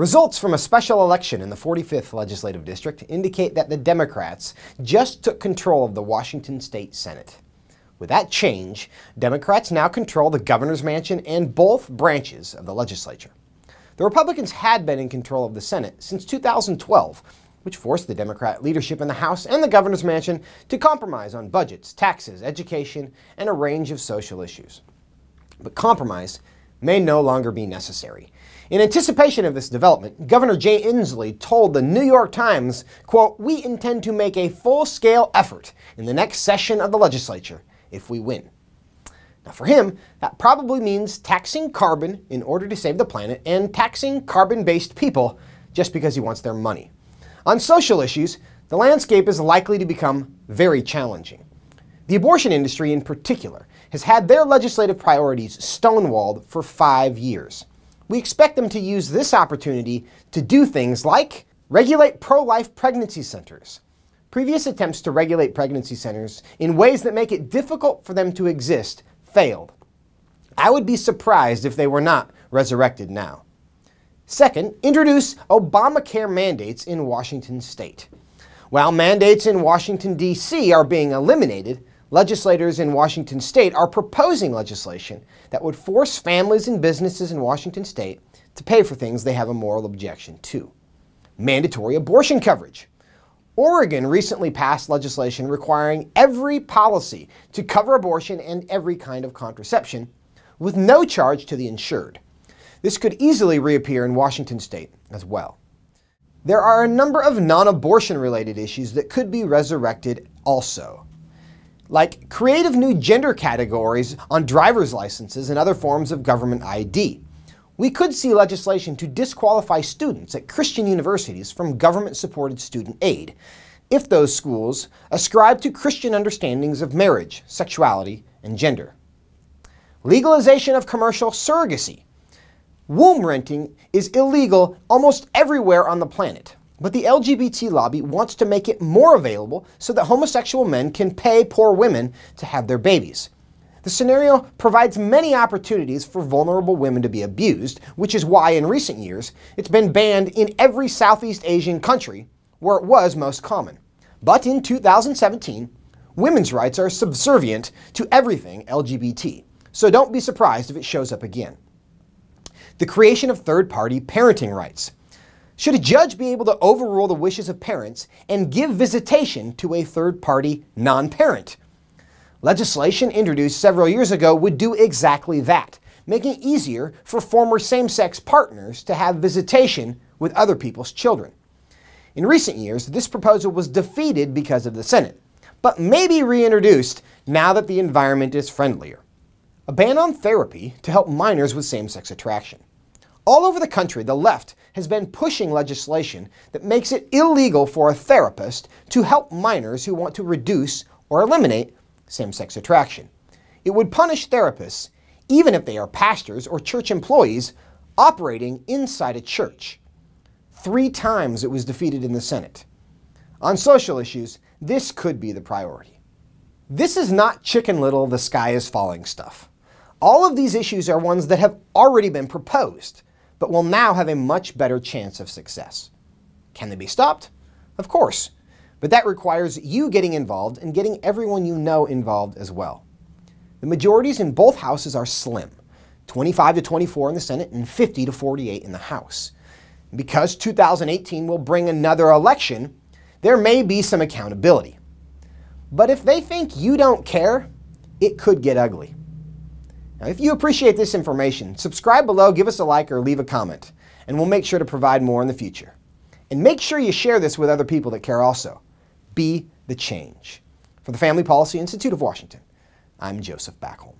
Results from a special election in the 45th Legislative District indicate that the Democrats just took control of the Washington State Senate. With that change, Democrats now control the governor's mansion and both branches of the legislature. The Republicans had been in control of the Senate since 2012, which forced the Democrat leadership in the House and the governor's mansion to compromise on budgets, taxes, education, and a range of social issues. But compromise may no longer be necessary. In anticipation of this development, Governor Jay Inslee told the New York Times, quote, "We intend to make a full-scale effort in the next session of the legislature if we win." Now for him, that probably means taxing carbon in order to save the planet and taxing carbon-based people just because he wants their money. On social issues, the landscape is likely to become very challenging. The abortion industry in particular has had their legislative priorities stonewalled for 5 years. We expect them to use this opportunity to do things like regulate pro-life pregnancy centers. Previous attempts to regulate pregnancy centers in ways that make it difficult for them to exist failed. I would be surprised if they were not resurrected now. Second, introduce Obamacare mandates in Washington state. While mandates in Washington, D.C. are being eliminated, legislators in Washington state are proposing legislation that would force families and businesses in Washington state to pay for things they have a moral objection to. Mandatory abortion coverage. Oregon recently passed legislation requiring every policy to cover abortion and every kind of contraception with no charge to the insured. This could easily reappear in Washington state as well. There are a number of non-abortion related issues that could be resurrected also, like creative new gender categories on driver's licenses and other forms of government ID. We could see legislation to disqualify students at Christian universities from government-supported student aid if those schools ascribe to Christian understandings of marriage, sexuality, and gender. Legalization of commercial surrogacy. Womb renting is illegal almost everywhere on the planet, but the LGBT lobby wants to make it more available so that homosexual men can pay poor women to have their babies. The scenario provides many opportunities for vulnerable women to be abused, which is why in recent years it's been banned in every Southeast Asian country where it was most common. But in 2017, women's rights are subservient to everything LGBT, so don't be surprised if it shows up again. The creation of third-party parenting rights. Should a judge be able to overrule the wishes of parents and give visitation to a third-party non-parent? Legislation introduced several years ago would do exactly that, making it easier for former same-sex partners to have visitation with other people's children. In recent years, this proposal was defeated because of the Senate, but may be reintroduced now that the environment is friendlier. A ban on therapy to help minors with same-sex attraction. All over the country, the left has been pushing legislation that makes it illegal for a therapist to help minors who want to reduce or eliminate same-sex attraction. It would punish therapists, even if they are pastors or church employees operating inside a church. 3 times it was defeated in the Senate. On social issues, this could be the priority. This is not Chicken Little, the sky is falling stuff. All of these issues are ones that have already been proposed, but will now have a much better chance of success. Can they be stopped? Of course. But that requires you getting involved and getting everyone you know involved as well. The majorities in both houses are slim, 25 to 24 in the Senate and 50 to 48 in the House. Because 2018 will bring another election, there may be some accountability. But if they think you don't care, it could get ugly. Now, if you appreciate this information, subscribe below, give us a like, or leave a comment, and we'll make sure to provide more in the future. And make sure you share this with other people that care also. Be the change. For the Family Policy Institute of Washington, I'm Joseph Backholm.